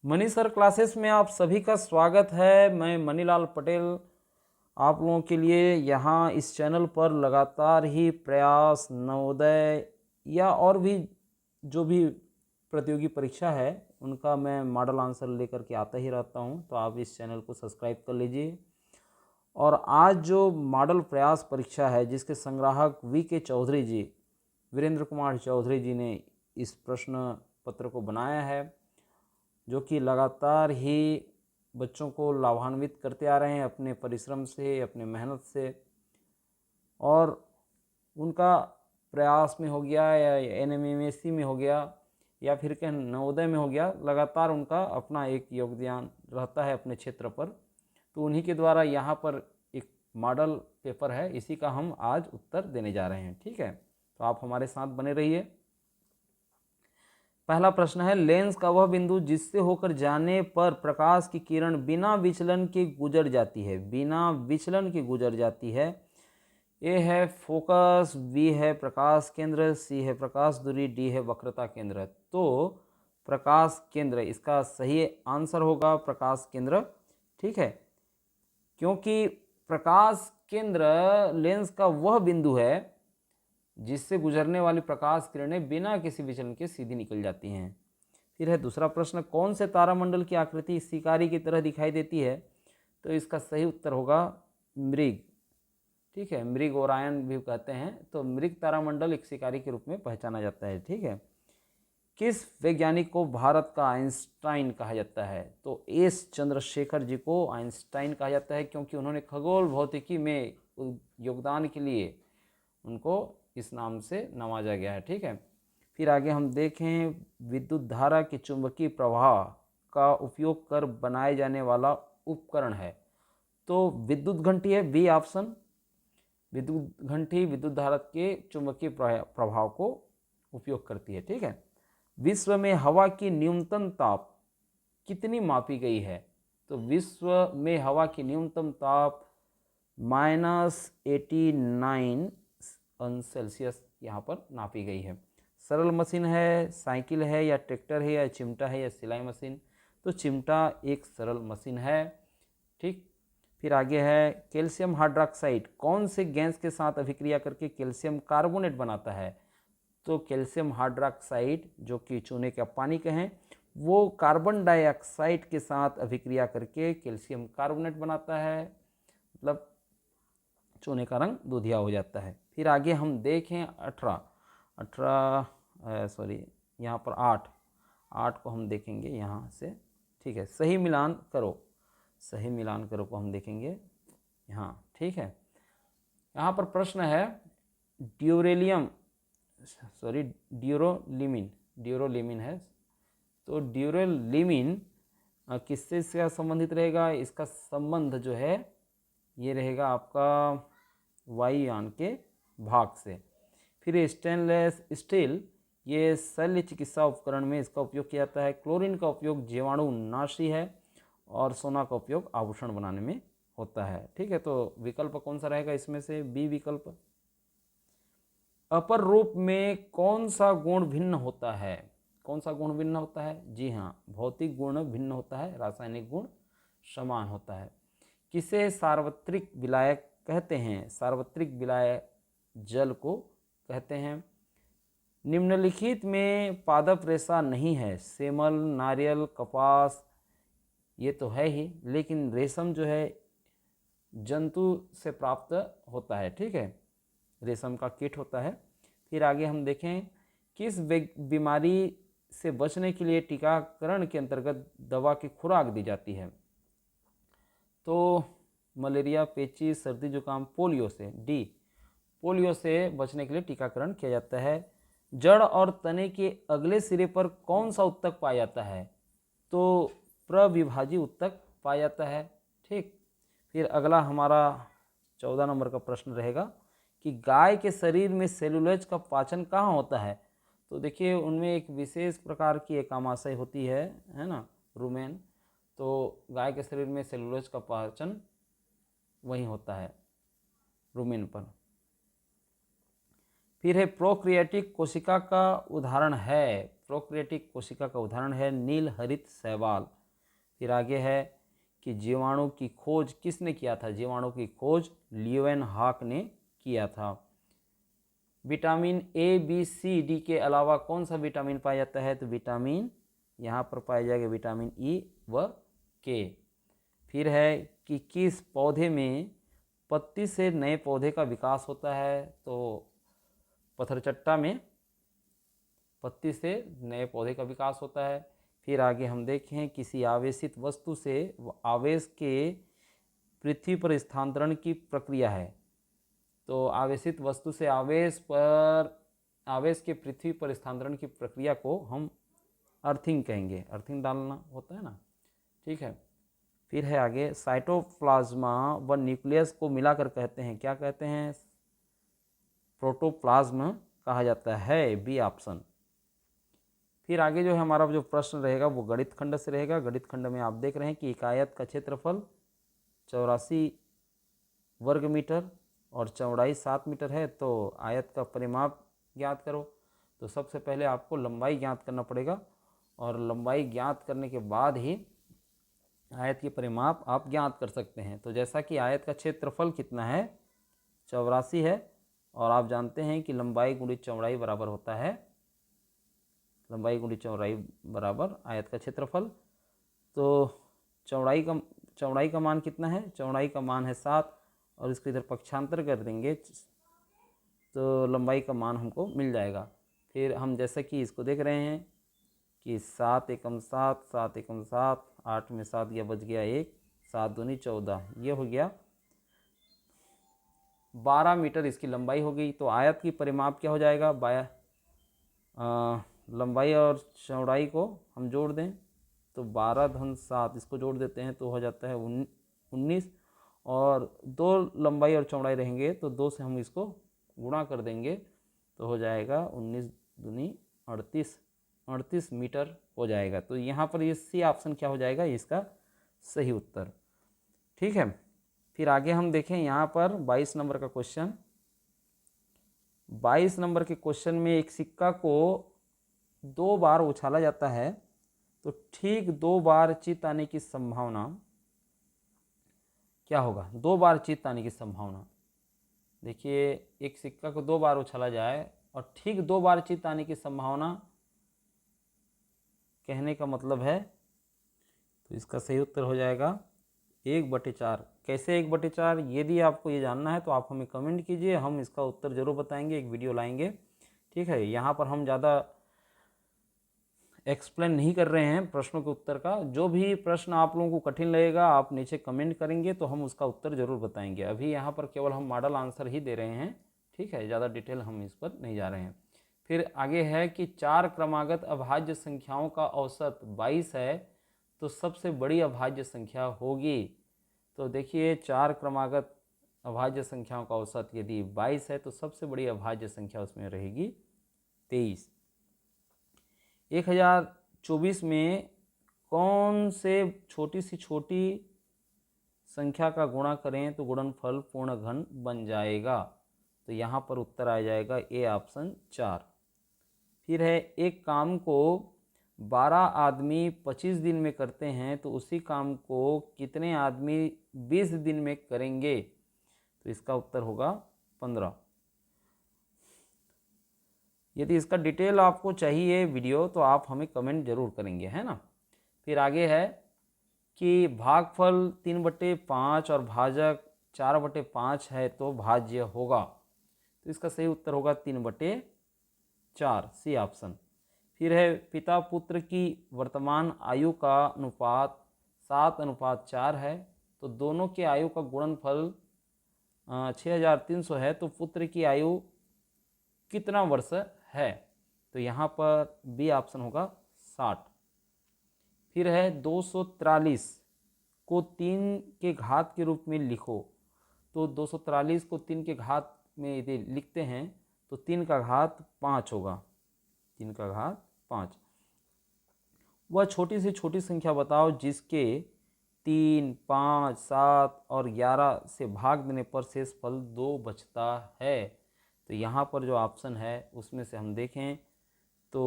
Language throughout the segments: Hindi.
मनी सर क्लासेस में आप सभी का स्वागत है। मैं मनीलाल पटेल आप लोगों के लिए यहाँ इस चैनल पर लगातार ही प्रयास, नवोदय या और भी जो भी प्रतियोगी परीक्षा है उनका मैं मॉडल आंसर लेकर के आता ही रहता हूँ। तो आप इस चैनल को सब्सक्राइब कर लीजिए। और आज जो मॉडल प्रयास परीक्षा है जिसके संग्राहक वी चौधरी जी, वीरेंद्र कुमार चौधरी जी ने इस प्रश्न पत्र को बनाया है, जो कि लगातार ही बच्चों को लाभान्वित करते आ रहे हैं अपने परिश्रम से, अपने मेहनत से। और उनका प्रयास में हो गया या एनएमएमएससी में हो गया या फिर कहीं नवोदय में हो गया, लगातार उनका अपना एक योगदान रहता है अपने क्षेत्र पर। तो उन्हीं के द्वारा यहाँ पर एक मॉडल पेपर है, इसी का हम आज उत्तर देने जा रहे हैं। ठीक है, तो आप हमारे साथ बने रहिए। पहला प्रश्न है, लेंस का वह बिंदु जिससे होकर जाने पर प्रकाश की किरण बिना विचलन के गुजर जाती है। बिना विचलन के गुजर जाती है। ए है फोकस, बी है प्रकाश केंद्र, सी है प्रकाश दूरी, डी है वक्रता केंद्र। तो प्रकाश केंद्र इसका सही आंसर होगा, प्रकाश केंद्र। ठीक है, क्योंकि प्रकाश केंद्र लेंस का वह बिंदु है जिससे गुजरने वाली प्रकाश किरणें बिना किसी विचलन के सीधी निकल जाती हैं। फिर है दूसरा प्रश्न, कौन से तारामंडल की आकृति शिकारी की तरह दिखाई देती है। तो इसका सही उत्तर होगा मृग। ठीक है, मृग ओरायन भी कहते हैं। तो मृग तारामंडल एक शिकारी के रूप में पहचाना जाता है। ठीक है, किस वैज्ञानिक को भारत का आइंस्टाइन कहा जाता है। तो एस चंद्रशेखर जी को आइंस्टाइन कहा जाता है, क्योंकि उन्होंने खगोल भौतिकी में योगदान के लिए उनको इस नाम से नवाजा गया है। ठीक है, फिर आगे हम देखें, विद्युत धारा के चुंबकीय प्रवाह का उपयोग कर बनाए जाने वाला उपकरण है। तो विद्युत घंटी है, बी ऑप्शन। विद्युत घंटी विद्युत धारा के चुंबकीय प्रभाव को उपयोग करती है। ठीक है, विश्व में हवा की न्यूनतम ताप कितनी मापी गई है। तो विश्व में हवा की न्यूनतम ताप -89 यहाँ पर नापी गई है। सरल मशीन है, साइकिल है, या ट्रैक्टर है, या चिमटा है, या सिलाई मशीन। तो चिमटा एक सरल मशीन है। ठीक, फिर आगे है, कैल्शियम हाइड्रोक्साइड कौन से गैस के साथ अभिक्रिया करके कैल्शियम कार्बोनेट बनाता है। तो कैल्शियम हाइड्रोक्साइड, जो कि चूने का पानी कहें, वो कार्बन डाइऑक्साइड के साथ अभिक्रिया करके कैल्शियम कार्बोनेट बनाता है, मतलब चूने का रंग दूधिया हो जाता है। फिर आगे हम देखें 8 को हम देखेंगे यहाँ से। ठीक है, सही मिलान करो, सही मिलान करो को हम देखेंगे यहाँ। ठीक है, यहाँ पर प्रश्न है, ड्यूरोलिमिन है। तो ड्यूरोलिमिन किससे इसका संबंधित रहेगा। इसका संबंध जो है ये रहेगा आपका वायुयान के भाग से। फिर स्टेनलेस स्टील, ये शल्य चिकित्सा उपकरण में इसका उपयोग किया जाता है। क्लोरीन का उपयोग जीवाणुनाशी है, और सोना का उपयोग आभूषण बनाने में होता है। ठीक है, तो विकल्प कौन सा रहेगा इसमें से, बी विकल्प। अपर रूप में कौन सा गुण भिन्न होता है। कौन सा गुण भिन्न होता है। जी हाँ, भौतिक गुण भिन्न होता है, रासायनिक गुण समान होता है। किसे सार्वत्रिक विलायक कहते हैं। सार्वत्रिक विलायक जल को कहते हैं। निम्नलिखित में पादप रेशा नहीं है। सेमल, नारियल, कपास ये तो है ही, लेकिन रेशम जो है जंतु से प्राप्त होता है। ठीक है, रेशम का कीट होता है। फिर आगे हम देखें, किस बीमारी से बचने के लिए टीकाकरण के अंतर्गत दवा की खुराक दी जाती है। तो मलेरिया, पेचिश, सर्दी जुकाम, पोलियो से। डी, पोलियो से बचने के लिए टीकाकरण किया जाता है। जड़ और तने के अगले सिरे पर कौन सा उत्तक पाया जाता है। तो प्रविभाजी उत्तक पाया जाता है। ठीक, फिर अगला हमारा 14 नंबर का प्रश्न रहेगा कि गाय के शरीर में सेलुलोज का पाचन कहाँ होता है। तो देखिए, उनमें एक विशेष प्रकार की एक आमाशय होती है ना, रुमेन। तो गाय के शरीर में सेलुलोज का पाचन वहीं होता है, रुमेन पर। फिर है प्रोक्रिएटिक कोशिका का उदाहरण है। प्रोकैरियोटिक कोशिका का उदाहरण है नील हरित शैवाल। फिर आगे है कि जीवाणु की खोज किसने किया था? जीवाणु की खोज ल्यूवेनहॉक ने किया था। Vitamin A, B, C, D के अलावा कौन सा विटामिन पाया जाता है? तो विटामिन यहाँ पर पाया जाएगा विटामिन ई व के। फिर है कि किस पौधे में पत्ती से नए पौधे का विकास होता है? तो पत्थरचट्टा में पत्ती से नए पौधे का विकास होता है। फिर आगे हम देखें किसी आवेशित वस्तु से आवेश के पृथ्वी पर स्थानांतरण की प्रक्रिया है। तो आवेशित वस्तु से आवेश के पृथ्वी पर स्थानांतरण की प्रक्रिया को हम अर्थिंग कहेंगे। अर्थिंग डालना होता है ना, ठीक है। फिर है आगे साइटोप्लाज्मा व न्यूक्लियस को मिलाकर कहते हैं, क्या कहते हैं? प्रोटोप्लाज्म कहा जाता है, बी ऑप्शन। फिर आगे जो है हमारा जो प्रश्न रहेगा वो गणित खंड से रहेगा। गणित खंड में आप देख रहे हैं कि एक आयत का क्षेत्रफल 84 वर्ग मीटर और चौड़ाई 7 मीटर है, तो आयत का परिमाप ज्ञात करो। तो सबसे पहले आपको लंबाई ज्ञात करना पड़ेगा और लंबाई ज्ञात करने के बाद ही आयत की परिमाप आप ज्ञात कर सकते हैं। तो जैसा कि आयत का क्षेत्रफल कितना है? 84 है, और आप जानते हैं कि लंबाई गुणित चौड़ाई बराबर होता है, लंबाई गुणित चौड़ाई बराबर आयत का क्षेत्रफल। तो चौड़ाई का मान कितना है? चौड़ाई का मान है 7, और इसको इधर पक्षांतर कर देंगे तो लंबाई का मान हमको मिल जाएगा। फिर हम जैसे कि इसको देख रहे हैं कि 7 एकम 7, 7 एकम 7, 8 में 7 गया, बच गया 1, 7 दूनी 14, ये हो गया 12 मीटर इसकी लंबाई हो गई। तो आयत की परिमाप क्या हो जाएगा? लंबाई और चौड़ाई को हम जोड़ दें तो 12 धन 7 इसको जोड़ देते हैं तो हो जाता है 19, और 2 लंबाई और चौड़ाई रहेंगे तो 2 से हम इसको गुणा कर देंगे तो हो जाएगा 19 दूनी 38 मीटर हो जाएगा। तो यहाँ पर ये सी ऑप्शन क्या हो जाएगा? इसका सही उत्तर, ठीक है। फिर आगे हम देखें यहाँ पर 22 नंबर का क्वेश्चन। 22 नंबर के क्वेश्चन में एक सिक्का को 2 बार उछाला जाता है तो ठीक 2 बार चित्त आने की संभावना क्या होगा? 2 बार चित्त आने की संभावना, देखिए एक सिक्का को 2 बार उछाला जाए और ठीक 2 बार चित्त आने की संभावना कहने का मतलब है, तो इसका सही उत्तर हो जाएगा 1/4। कैसे 1/4? यदि आपको ये जानना है तो आप हमें कमेंट कीजिए, हम इसका उत्तर जरूर बताएंगे, एक वीडियो लाएंगे, ठीक है। यहाँ पर हम ज़्यादा एक्सप्लेन नहीं कर रहे हैं प्रश्नों के उत्तर का। जो भी प्रश्न आप लोगों को कठिन लगेगा आप नीचे कमेंट करेंगे तो हम उसका उत्तर जरूर बताएंगे। अभी यहाँ पर केवल हम मॉडल आंसर ही दे रहे हैं, ठीक है, ज़्यादा डिटेल हम इस पर नहीं जा रहे हैं। फिर आगे है कि 4 क्रमागत अभाज्य संख्याओं का औसत 22 है तो सबसे बड़ी अभाज्य संख्या होगी। तो देखिए 4 क्रमागत अभाज्य संख्याओं का औसत यदि 22 है तो सबसे बड़ी अभाज्य संख्या उसमें रहेगी 23। 1024 में कौन से छोटी से छोटी संख्या का गुणा करें तो गुणनफल पूर्ण घन बन जाएगा? तो यहाँ पर उत्तर आ जाएगा ए ऑप्शन 4। फिर है एक काम को 12 आदमी 25 दिन में करते हैं तो उसी काम को कितने आदमी 20 दिन में करेंगे? तो इसका उत्तर होगा 15। यदि इसका डिटेल आपको चाहिए वीडियो तो आप हमें कमेंट जरूर करेंगे, है ना। फिर आगे है कि भागफल 3/5 और भाजक 4/5 है तो भाज्य होगा। तो इसका सही उत्तर होगा 3/4, सी ऑप्शन। फिर है पिता पुत्र की वर्तमान आयु का अनुपात 7:4 है तो दोनों के आयु का गुणनफल 6300 है तो पुत्र की आयु कितना वर्ष है? तो यहाँ पर बी ऑप्शन होगा 60। फिर है 243 को 3 के घात के रूप में लिखो। तो 243 को 3 के घात में यदि लिखते हैं तो 3 का घात 5 होगा, 3 का घात 5। वह छोटी से छोटी संख्या बताओ जिसके 3, 5, 7 और 11 से भाग देने पर शेषफल 2 बचता है। तो यहाँ पर जो ऑप्शन है उसमें से हम देखें तो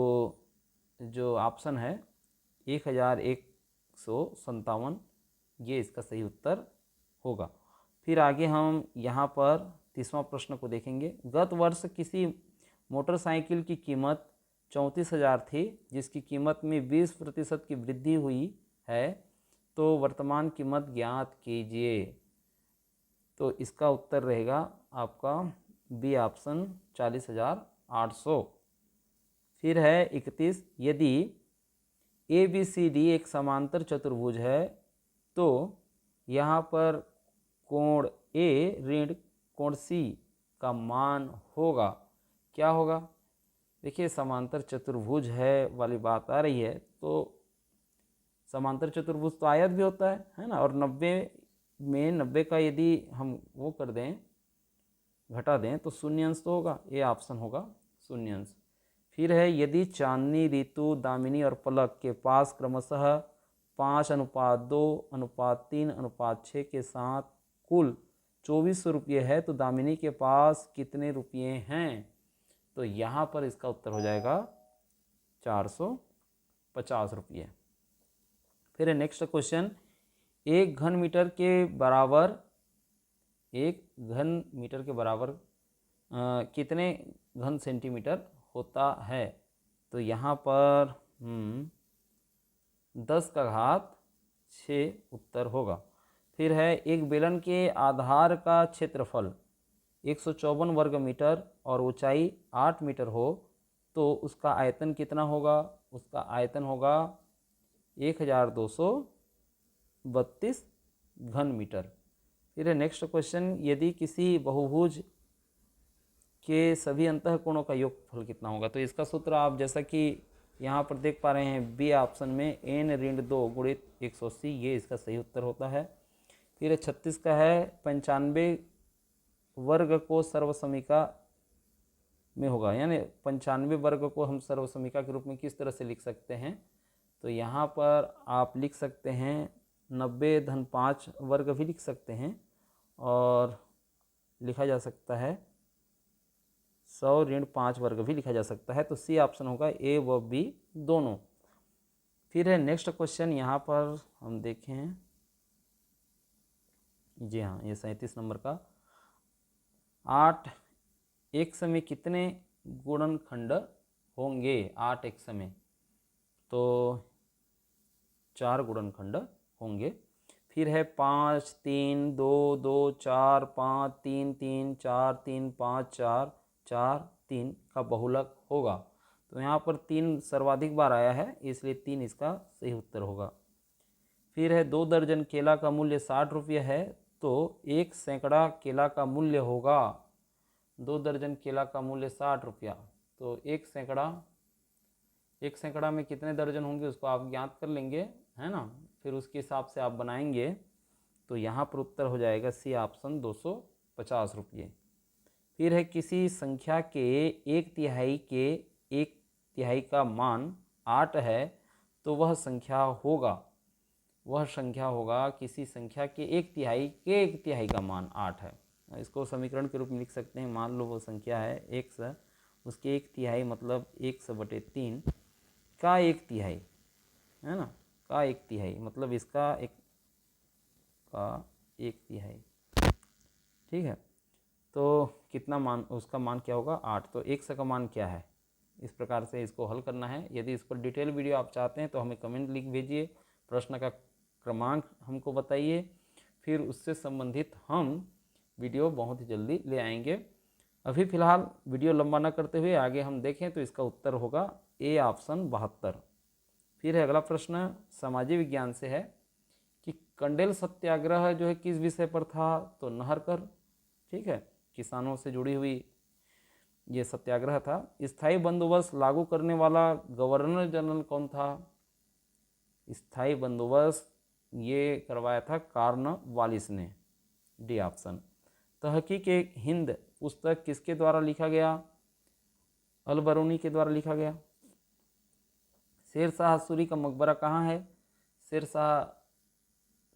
जो ऑप्शन है 1157, ये इसका सही उत्तर होगा। फिर आगे हम यहाँ पर 30वां प्रश्न को देखेंगे। गत वर्ष किसी मोटरसाइकिल की कीमत 34,000 थी, जिसकी कीमत में 20% की वृद्धि हुई है, तो वर्तमान कीमत ज्ञात कीजिए। तो इसका उत्तर रहेगा आपका बी ऑप्शन 40,800। फिर है 31, यदि ए बी सी डी एक समांतर चतुर्भुज है तो यहाँ पर कोण ए ऋण कोण सी का मान होगा, क्या होगा? देखिए समांतर चतुर्भुज है वाली बात आ रही है, तो समांतर चतुर्भुज तो आयत भी होता है ना, और 90 में 90 का यदि हम वो कर दें, घटा दें, तो शून्य अंश तो होगा, ये ऑप्शन होगा शून्य अंश। फिर है यदि चांदनी, ऋतु, दामिनी और पलक के पास क्रमशः 5:2:3:6 के साथ कुल 2400 रुपये है, तो दामिनी के पास कितने रुपये हैं? तो यहाँ पर इसका उत्तर हो जाएगा 450 रुपये। फिर है नेक्स्ट क्वेश्चन, एक घन मीटर के बराबर कितने घन सेंटीमीटर होता है? तो यहाँ पर 10⁻6 उत्तर होगा। फिर है एक बेलन के आधार का क्षेत्रफल 154 वर्ग मीटर और ऊंचाई 8 मीटर हो, तो उसका आयतन कितना होगा? उसका आयतन होगा 1232 घन मीटर। फिर है नेक्स्ट क्वेश्चन, यदि किसी बहुभुज के सभी अंतःकोणों का योगफल कितना होगा? तो इसका सूत्र आप जैसा कि यहाँ पर देख पा रहे हैं, बी ऑप्शन में n-2 गुणित 180, ये इसका सही उत्तर होता है। फिर 36 का है 95 वर्ग को सर्वसमीका में होगा, यानी 95 वर्ग को हम सर्वसमीका के रूप में किस तरह से लिख सकते हैं? तो यहाँ पर आप लिख सकते हैं 90-5 वर्ग भी लिख सकते हैं, और लिखा जा सकता है 100-5 वर्ग भी लिखा जा सकता है। तो सी ऑप्शन होगा, ए व बी दोनों। फिर है नेक्स्ट क्वेश्चन, यहाँ पर हम देखें, जी हाँ, ये 37 नंबर का, 8 एक समय कितने गुणनखंड होंगे? 8 एक समय, तो 4 गुणनखंड होंगे। फिर है 5 3 2 2 4 5 3 3 4 3 5 4 4 3 का बहुलक होगा। तो यहाँ पर 3 सर्वाधिक बार आया है, इसलिए 3 इसका सही उत्तर होगा। फिर है 2 दर्जन केला का मूल्य 60 रुपये है, तो 1 सैकड़ा केला का मूल्य होगा। 2 दर्जन केला का मूल्य 60 रुपया, तो 1 सैकड़ा में कितने दर्जन होंगे उसको आप ज्ञात कर लेंगे, है ना। फिर उसके हिसाब से आप बनाएंगे, तो यहाँ पर उत्तर हो जाएगा सी ऑप्शन 250 रुपये। फिर है किसी संख्या के 1/3 का मान 8 है, तो वह संख्या होगा किसी संख्या के 1/3 का मान 8 है। इसको समीकरण के रूप में लिख सकते हैं। मान लो वो संख्या है x, उसके 1/3 मतलब 1/3 का 1/3, है ना, का 1/3 मतलब इसका का 1/3, ठीक है। तो कितना मान, उसका मान क्या होगा? 8। तो x का मान क्या है? इस प्रकार से इसको हल करना है। यदि इस पर डिटेल वीडियो आप चाहते हैं तो हमें कमेंट लिख भेजिए, प्रश्न का क्रमांक हमको बताइए, फिर उससे संबंधित हम वीडियो बहुत ही जल्दी ले आएंगे। अभी फ़िलहाल वीडियो लंबा न करते हुए आगे हम देखें, तो इसका उत्तर होगा ए ऑप्शन 72। फिर है अगला प्रश्न, सामाजिक विज्ञान से है कि कंडेल सत्याग्रह जो है किस विषय पर था? तो नहरकर, ठीक है, किसानों से जुड़ी हुई ये सत्याग्रह था। स्थायी बंदोबस्त लागू करने वाला गवर्नर जनरल कौन था? स्थायी बंदोबस्त ये करवाया था कॉर्नवालिस ने, डी ऑप्शन। तहकीक हिंद पुस्तक किसके द्वारा लिखा गया? अल बरूनी के द्वारा लिखा गया। शेर शाह सूरी का मकबरा कहाँ है? शेर शाह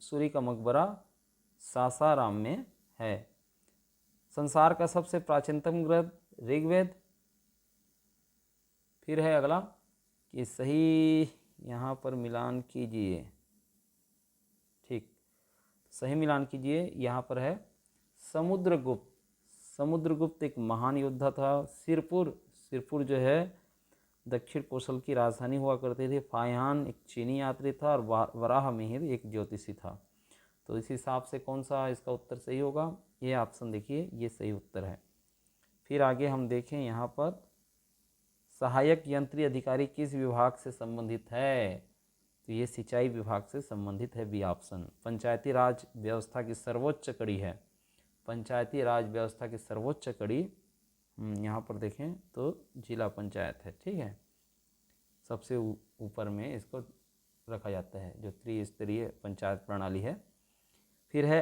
सूरी का मकबरा सासाराम में है। संसार का सबसे प्राचीनतम ग्रंथ ऋग्वेद। फिर है अगला ये सही यहाँ पर मिलान कीजिए। ठीक, सही मिलान कीजिए। यहाँ पर है समुद्रगुप्त। समुद्रगुप्त एक महान योद्धा था। सिरपुर जो है दक्षिण कौशल की राजधानी हुआ करती थी। फाहियान एक चीनी यात्री था और वराह मिहिर एक ज्योतिषी था। तो इस हिसाब से कौन सा इसका उत्तर सही होगा? ये ऑप्शन देखिए, ये सही उत्तर है। फिर आगे हम देखें यहाँ पर सहायक यंत्री अधिकारी किस विभाग से संबंधित है? तो ये सिंचाई विभाग से संबंधित है, बी ऑप्शन। पंचायती राज व्यवस्था की सर्वोच्च कड़ी है। पंचायती राज व्यवस्था की सर्वोच्च कड़ी यहाँ पर देखें तो जिला पंचायत है। ठीक है, सबसे ऊपर में इसको रखा जाता है, जो त्रिस्तरीय पंचायत प्रणाली है। फिर है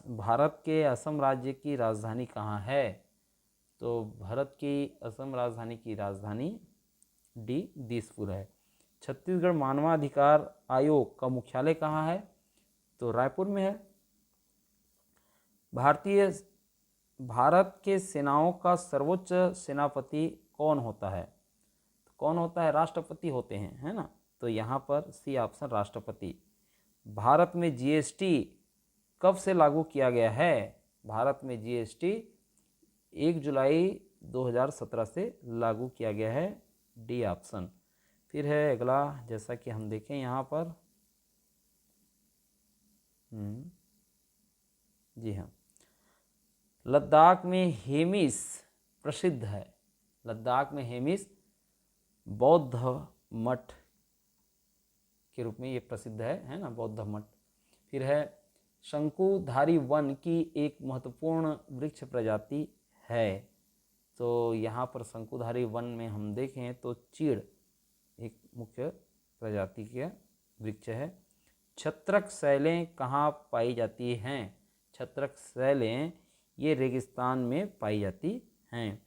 भारत के असम राज्य की राजधानी कहाँ है? तो भारत की असम राजधानी की राजधानी डी दिसपुर है। छत्तीसगढ़ मानवाधिकार आयोग का मुख्यालय कहाँ है? तो रायपुर में है। भारत के सेनाओं का सर्वोच्च सेनापति कौन होता है? तो कौन होता है? राष्ट्रपति होते हैं, है ना। तो यहाँ पर सी ऑप्शन राष्ट्रपति। भारत में जीएसटी कब से लागू किया गया है? भारत में जीएसटी 1 जुलाई 2017 से लागू किया गया है, डी ऑप्शन। फिर है अगला, जैसा कि हम देखें यहाँ पर, जी हाँ, लद्दाख में हेमिस प्रसिद्ध है। लद्दाख में हेमिस बौद्ध मठ के रूप में ये प्रसिद्ध है ना, बौद्ध मठ। फिर है शंकुधारी वन की एक महत्वपूर्ण वृक्ष प्रजाति है। तो यहाँ पर शंकुधारी वन में हम देखें तो चीड़ एक मुख्य प्रजाति का वृक्ष है। छत्रक शैलें कहाँ पाई जाती हैं? छत्रक शैलें ये रेगिस्तान में पाई जाती हैं।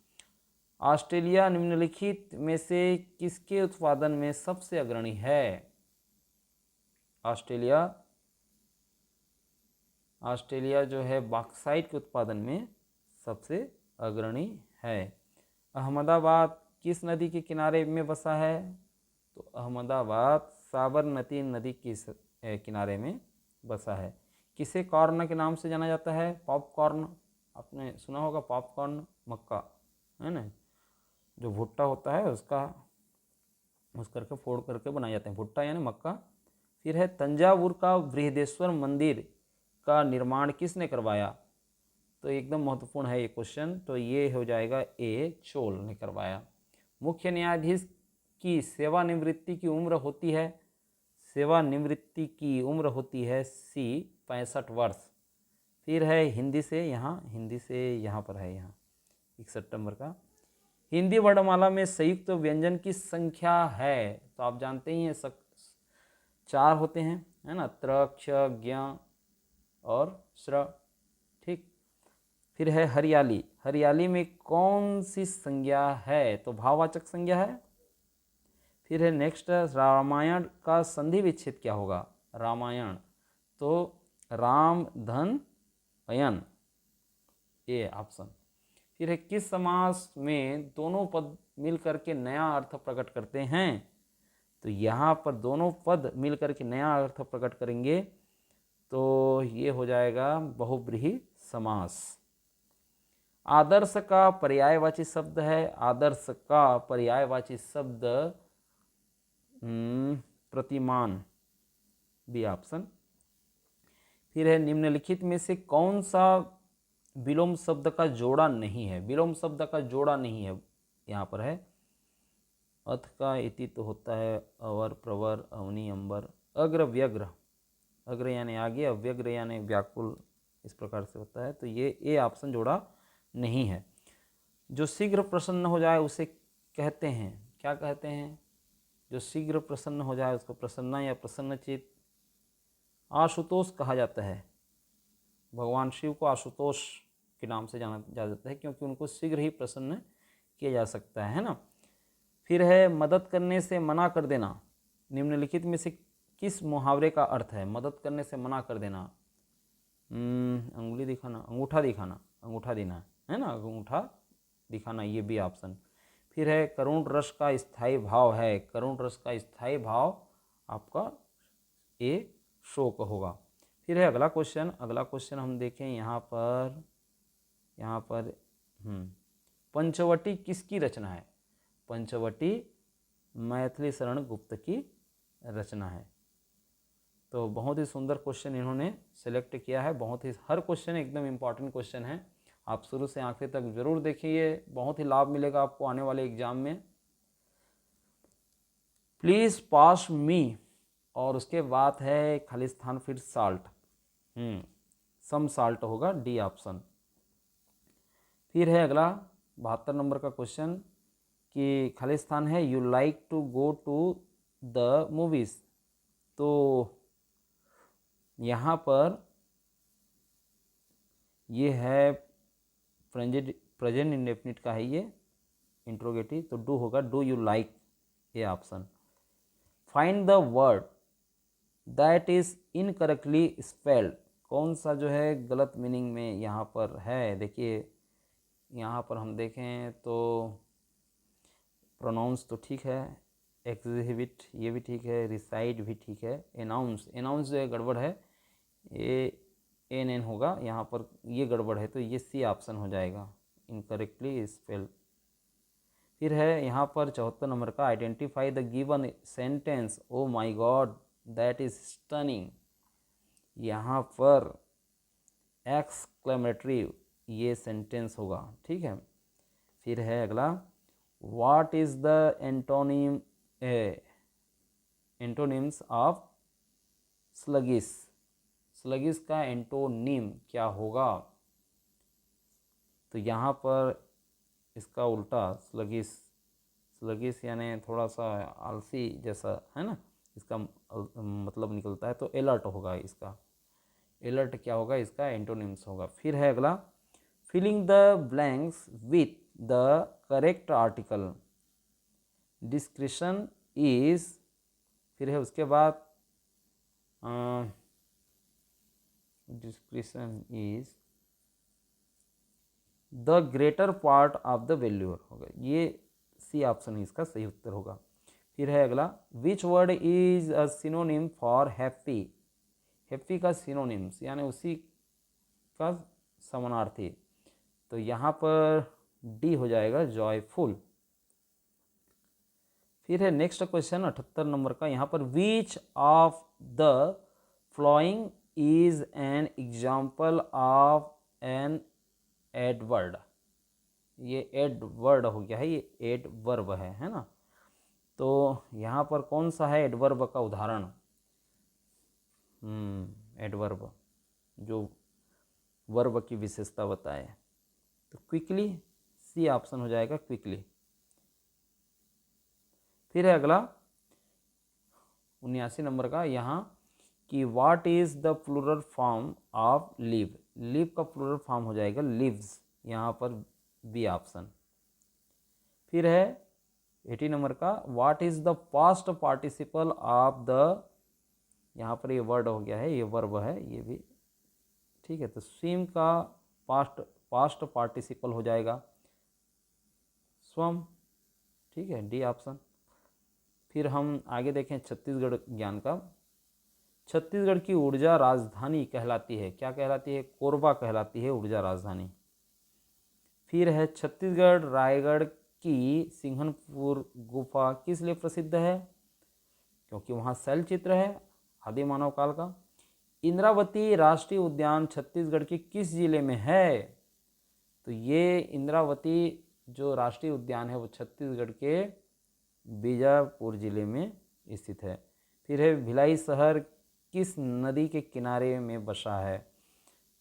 ऑस्ट्रेलिया निम्नलिखित में से किसके उत्पादन में सबसे अग्रणी है? ऑस्ट्रेलिया जो है बॉक्साइट के उत्पादन में सबसे अग्रणी है। अहमदाबाद किस नदी के किनारे में बसा है? तो अहमदाबाद साबरमती नदी के किनारे में बसा है। किसे कॉर्न के नाम से जाना जाता है? पॉपकॉर्न, आपने सुना होगा पॉपकॉर्न, मक्का है ना, जो भुट्टा होता है उसका उस करके फोड़ करके बनाए जाते हैं, भुट्टा यानी मक्का। फिर है तंजावुर का बृहदेश्वर मंदिर का निर्माण किसने करवाया? तो एकदम महत्वपूर्ण है ये क्वेश्चन, तो ये हो जाएगा ए, चोल ने करवाया। मुख्य न्यायाधीश की सेवानिवृत्ति की उम्र होती है? सेवानिवृत्ति की उम्र होती है सी, 65 वर्ष। फिर है हिंदी से यहाँ पर है, यहाँ 61 नंबर का। हिंदी वर्णमाला में संयुक्त व्यंजन की संख्या है? तो आप जानते ही हैं 4 होते हैं, है ना, त्र, क्ष, ज्ञ और श्र। ठीक। फिर है हरियाली। हरियाली में कौन सी संज्ञा है? तो भाववाचक संज्ञा है। फिर है नेक्स्ट, रामायण का संधि विच्छेद क्या होगा? रामायण तो राम धन अयन, ये ऑप्शन। फिर है किस समास में दोनों पद मिलकर के नया अर्थ प्रकट करते हैं? तो यहाँ पर दोनों पद मिलकर के नया अर्थ प्रकट करेंगे, तो ये हो जाएगा बहुब्रीहि समास। आदर्श का पर्यायवाची शब्द है? आदर्श का पर्यायवाची शब्द प्रतिमान, बी ऑप्शन। फिर है निम्नलिखित में से कौन सा विलोम शब्द का जोड़ा नहीं है? विलोम शब्द का जोड़ा नहीं है, यहाँ पर है अथ का इति तो होता है अवर, प्रवर, अवनी, अंबर, अग्र, व्यग्र, अग्र यानी आगे, अव्यग्र यानी व्याकुल, इस प्रकार से होता है, तो ये ए ऑप्शन जोड़ा नहीं है। जो शीघ्र प्रसन्न हो जाए उसे कहते हैं, क्या कहते हैं? जो शीघ्र प्रसन्न हो जाए उसको प्रसन्ना या प्रसन्नचित, आशुतोष कहा जाता है। भगवान शिव को आशुतोष के नाम से जाना जाता है, क्योंकि उनको शीघ्र ही प्रसन्न किया जा सकता है ना। फिर है मदद करने से मना कर देना। निम्नलिखित में से किस मुहावरे का अर्थ है मदद करने से मना कर देना? अंगुली दिखाना, अंगूठा दिखाना, अंगूठा देना, है ना, अंगूठा दिखाना, ये भी ऑप्शन। फिर है करुण रस का स्थायी भाव है, करुण रस का स्थायी भाव आपका ए शोक होगा। फिर है अगला क्वेश्चन, अगला क्वेश्चन हम देखें यहाँ पर, यहाँ पर पंचवटी किसकी रचना है? पंचवटी मैथिली शरण गुप्त की रचना है। तो बहुत ही सुंदर क्वेश्चन इन्होंने सेलेक्ट किया है, बहुत ही, हर क्वेश्चन एकदम इम्पॉर्टेंट क्वेश्चन है, आप शुरू से आखिर तक जरूर देखिए, बहुत ही लाभ मिलेगा आपको आने वाले एग्जाम में। प्लीज पास मी, और उसके बाद है खालिस्तान फिर साल्ट, सम साल्ट होगा, डी ऑप्शन। फिर है अगला 72 नंबर का क्वेश्चन कि खालिस्तान है you like to go to the movies. तो यहाँ पर ये है प्रेजेंट इंडेफिनिट का है ये इंट्रोगेटिव, तो डू होगा, डू यू लाइक, ये option. Find the word that is incorrectly spelled, कौन सा जो है गलत मीनिंग में यहाँ पर है? देखिए यहाँ पर हम देखें तो प्रोनाउंस तो ठीक है, एग्जिबिट ये भी ठीक है, रिसाइड भी ठीक है, एनाउंस, एनाउंस जो है गड़बड़ है, ये एन एन होगा यहाँ पर, ये गड़बड़ है, तो ये सी ऑप्शन हो जाएगा, इनकरेक्टली स्पेल्ड। फिर है यहाँ पर 74 नंबर का identify the given sentence, oh my God that is stunning, यहाँ पर एक्सक्लेमेटरी ये सेंटेंस होगा, ठीक है। फिर है अगला what is the antonyms of sluggish, sluggish का एंटोनिम क्या होगा? तो यहाँ पर इसका उल्टा स्लगिश, स्लगिश यानी थोड़ा सा आलसी जैसा है ना, इसका मतलब निकलता है, तो अलर्ट होगा इसका, अलर्ट क्या होगा इसका एंटोनिम्स होगा। फिर है अगला filling the blanks with the correct article, description is, फिर है उसके बाद description is the greater part of the valour होगा, ये सी ऑप्शन ही इसका सही उत्तर होगा। फिर है अगला which word is a synonym for happy, happy का सिनोनिम्स यानी उसी का समानार्थी, तो यहाँ पर डी हो जाएगा जॉयफुल। फिर है नेक्स्ट क्वेश्चन 78 नंबर का, यहाँ पर which of the following is an example of an adverb, ये एडवर्ड हो गया है, ये एडवर्ब है ना, तो यहाँ पर कौन सा है एडवर्ब का उदाहरण? एडवर्ब जो वर्ब की विशेषता बताए, तो क्विकली, सी ऑप्शन हो जाएगा क्विकली। फिर है अगला 79 नंबर का, यहाँ कि what is the plural form of live, live का प्लूरल फॉर्म हो जाएगा लिव्स, यहाँ पर बी ऑप्शन। फिर है 80 नंबर का what is the past participle of the, यहाँ पर ये वर्ड हो गया है, ये वर्ब है, ये भी ठीक है, तो स्विम का पास्ट पार्टिसिपल हो जाएगा स्वम, ठीक है, डी ऑप्शन। फिर हम आगे देखें छत्तीसगढ़ ज्ञान का, छत्तीसगढ़ की ऊर्जा राजधानी कहलाती है, क्या कहलाती है? कोरबा कहलाती है ऊर्जा राजधानी। फिर है छत्तीसगढ़ रायगढ़ की सिंघनपुर गुफा किस लिए प्रसिद्ध है? क्योंकि वहाँ शैल चित्र है आदि मानव काल का। इंद्रावती राष्ट्रीय उद्यान छत्तीसगढ़ के किस जिले में है? तो ये इंद्रावती जो राष्ट्रीय उद्यान है वो छत्तीसगढ़ के बीजापुर जिले में स्थित है। फिर है भिलाई शहर किस नदी के किनारे में बसा है?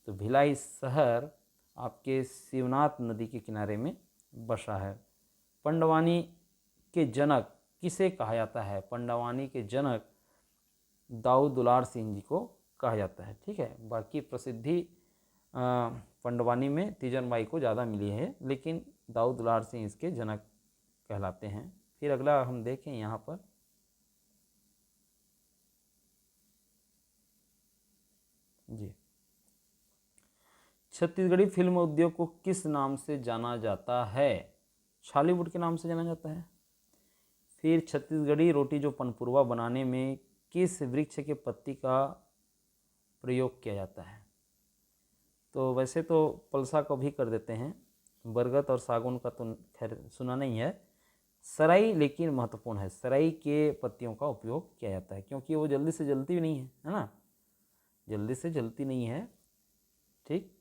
तो भिलाई शहर आपके शिवनाथ नदी के किनारे में बसा है। पंडवानी के जनक किसे कहा जाता है? पंडवानी के जनक दाऊ दुलार सिंह जी को कहा जाता है, ठीक है। बाकी प्रसिद्धि पंडवानी में तीजन बाई को ज़्यादा मिली है, लेकिन दाऊ दुलार सिंह इसके जनक कहलाते हैं। फिर अगला हम देखें यहाँ पर, जी, छत्तीसगढ़ी फिल्म उद्योग को किस नाम से जाना जाता है? छालीवुड के नाम से जाना जाता है। फिर छत्तीसगढ़ी रोटी जो पनपुरवा बनाने में किस वृक्ष के पत्ती का प्रयोग किया जाता है? तो वैसे तो पलसा को भी कर देते हैं, बरगद और सागौन का तो खैर सुना नहीं है। सराई लेकिन महत्वपूर्ण है, सराई के पत्तियों का उपयोग किया जाता है क्योंकि वो जल्दी से जलती भी नहीं है ना, जल्दी से जलती नहीं है, ठीक।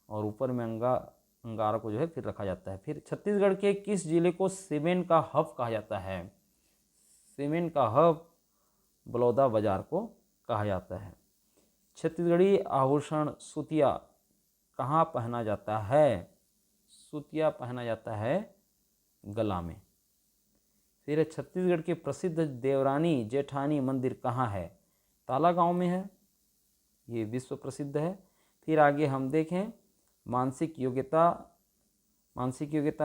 और ऊपर में अंगार को जो है फिर रखा जाता है। फिर छत्तीसगढ़ के किस जिले को सीमेंट का हब कहा जाता है? सीमेंट का हब बलौदा बाजार को कहा जाता है। छत्तीसगढ़ी आभूषण सुतिया कहाँ पहना जाता है? सुतिया पहना जाता है गला में। फिर छत्तीसगढ़ के प्रसिद्ध देवरानी जेठानी मंदिर कहाँ है? ताला गांव में है, ये विश्व प्रसिद्ध है। फिर आगे हम देखें मानसिक योग्यता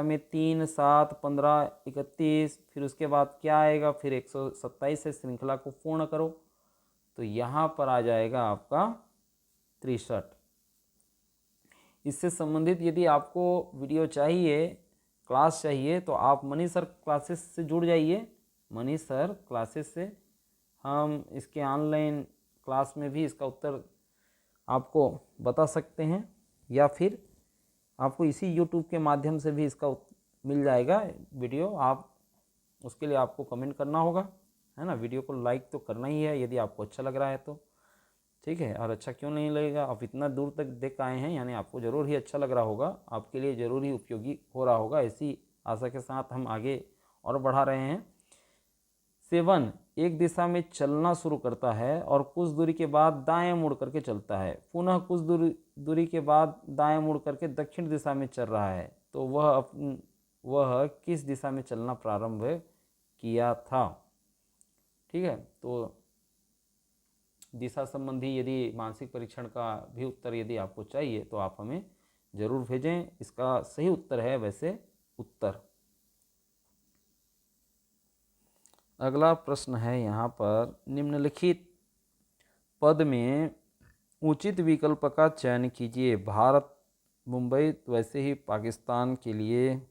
में 3, 7, 15, 31, फिर उसके बाद क्या आएगा, फिर 127 से श्रृंखला को पूर्ण करो, तो यहाँ पर आ जाएगा आपका 63। इससे संबंधित यदि आपको वीडियो चाहिए, क्लास चाहिए, तो आप मनीष सर क्लासेस से जुड़ जाइए। मनीष सर क्लासेस से हम इसके ऑनलाइन क्लास में भी इसका उत्तर आपको बता सकते हैं, या फिर आपको इसी यूट्यूब के माध्यम से भी इसका मिल जाएगा वीडियो। आप उसके लिए आपको कमेंट करना होगा, है ना। वीडियो को लाइक तो करना ही है यदि आपको अच्छा लग रहा है तो, ठीक है। और अच्छा क्यों नहीं लगेगा, आप इतना दूर तक देख आए हैं यानी आपको ज़रूर ही अच्छा लग रहा होगा, आपके लिए ज़रूर ही उपयोगी हो रहा होगा। ऐसी आशा के साथ हम आगे और बढ़ा रहे हैं। 7 एक दिशा में चलना शुरू करता है और कुछ दूरी के बाद दाएं मुड़ करके चलता है, पुनः कुछ दूरी के बाद दाएं मुड़ करके दक्षिण दिशा में चल रहा है, तो वह किस दिशा में चलना प्रारंभ किया था? ठीक है, तो दिशा संबंधी यदि मानसिक परीक्षण का भी उत्तर यदि आपको चाहिए तो आप हमें ज़रूर भेजें। इसका सही उत्तर है वैसे उत्तर। अगला प्रश्न है यहाँ पर, निम्नलिखित पद में उचित विकल्प का चयन कीजिए। भारत, मुंबई, तो वैसे ही पाकिस्तान के लिए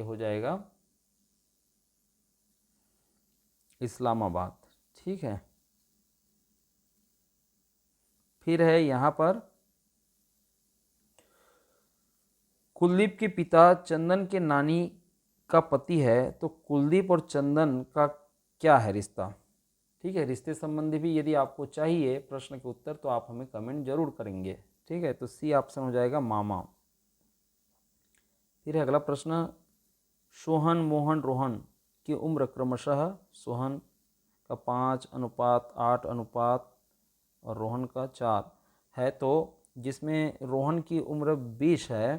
हो जाएगा इस्लामाबाद, ठीक है। फिर है यहाँ पर, कुलदीप के पिता चंदन के नानी का पति है, तो कुलदीप और चंदन का क्या है रिश्ता? ठीक है, रिश्ते संबंधी भी यदि आपको चाहिए प्रश्न के उत्तर तो आप हमें कमेंट जरूर करेंगे, ठीक है। तो सी ऑप्शन हो जाएगा मामा। फिर अगला प्रश्न, सोहन, मोहन, रोहन की उम्र क्रमशः सोहन का 5:8 और रोहन का 4 है, तो जिसमें रोहन की उम्र 20 है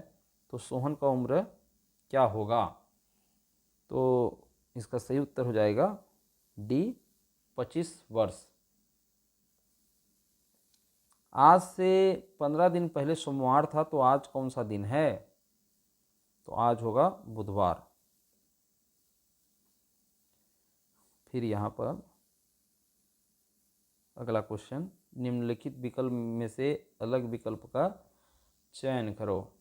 तो सोहन का उम्र क्या होगा? तो इसका सही उत्तर हो जाएगा डी, 25 वर्ष। आज से 15 दिन पहले सोमवार था, तो आज कौन सा दिन है? तो आज होगा बुधवार। फिर यहाँ पर अगला क्वेश्चन, निम्नलिखित विकल्प में से अलग विकल्प का चयन करो।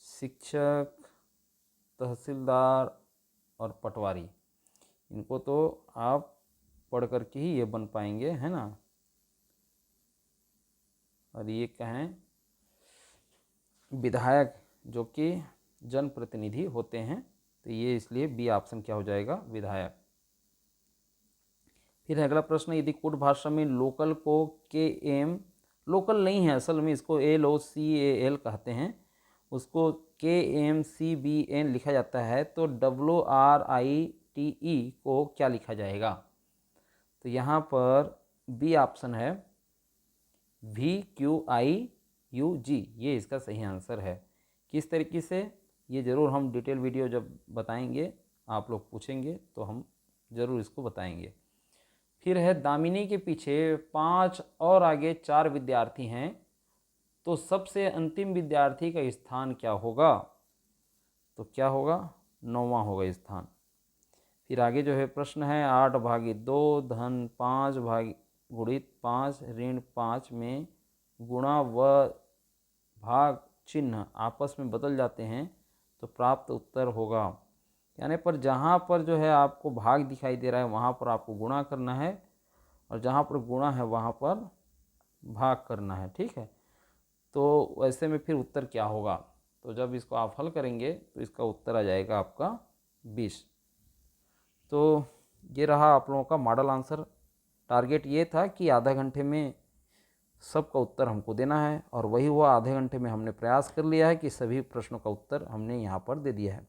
शिक्षक, तहसीलदार और पटवारी, इनको तो आप पढ़ करके ही ये बन पाएंगे, है ना। और ये कहें विधायक जो कि जनप्रतिनिधि होते हैं, तो ये इसलिए बी ऑप्शन क्या हो जाएगा, विधायक। फिर अगला प्रश्न, यदि कुट भाषा में लोकल को KM, लोकल नहीं है असल में, इसको LOCAL कहते हैं, उसको KMCBN लिखा जाता है, तो WRITE को क्या लिखा जाएगा? तो यहाँ पर बी ऑप्शन है VQIUG, ये इसका सही आंसर है। किस तरीके से, ये ज़रूर हम डिटेल वीडियो जब बताएंगे, आप लोग पूछेंगे तो हम ज़रूर इसको बताएंगे। फिर है, दामिनी के पीछे 5 और आगे 4 विद्यार्थी हैं, तो सबसे अंतिम विद्यार्थी का स्थान क्या होगा? तो क्या होगा, 9वां होगा स्थान। फिर आगे जो है प्रश्न है, 8/2 धन 5 गुणित 5 ऋण 5 में गुणा व भाग चिन्ह आपस में बदल जाते हैं तो प्राप्त उत्तर होगा। यानी पर जहाँ पर जो है आपको भाग दिखाई दे रहा है वहाँ पर आपको गुणा करना है, और जहाँ पर गुणा है वहाँ पर भाग करना है। ठीक है, तो वैसे में फिर उत्तर क्या होगा, तो जब इसको आप हल करेंगे तो इसका उत्तर आ जाएगा आपका 20। तो ये रहा आप लोगों का मॉडल आंसर। टारगेट ये था कि आधा घंटे में सबका उत्तर हमको देना है, और वही हुआ। आधे घंटे में हमने प्रयास कर लिया है कि सभी प्रश्नों का उत्तर हमने यहाँ पर दे दिया है।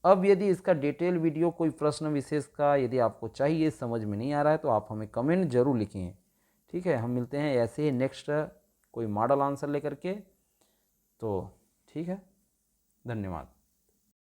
अब यदि इसका डिटेल वीडियो कोई प्रश्न विशेष का यदि आपको चाहिए, समझ में नहीं आ रहा है, तो आप हमें कमेंट जरूर लिखें। ठीक है, हम मिलते हैं ऐसे ही नेक्स्ट कोई मॉडल आंसर लेकर के। तो ठीक है, धन्यवाद।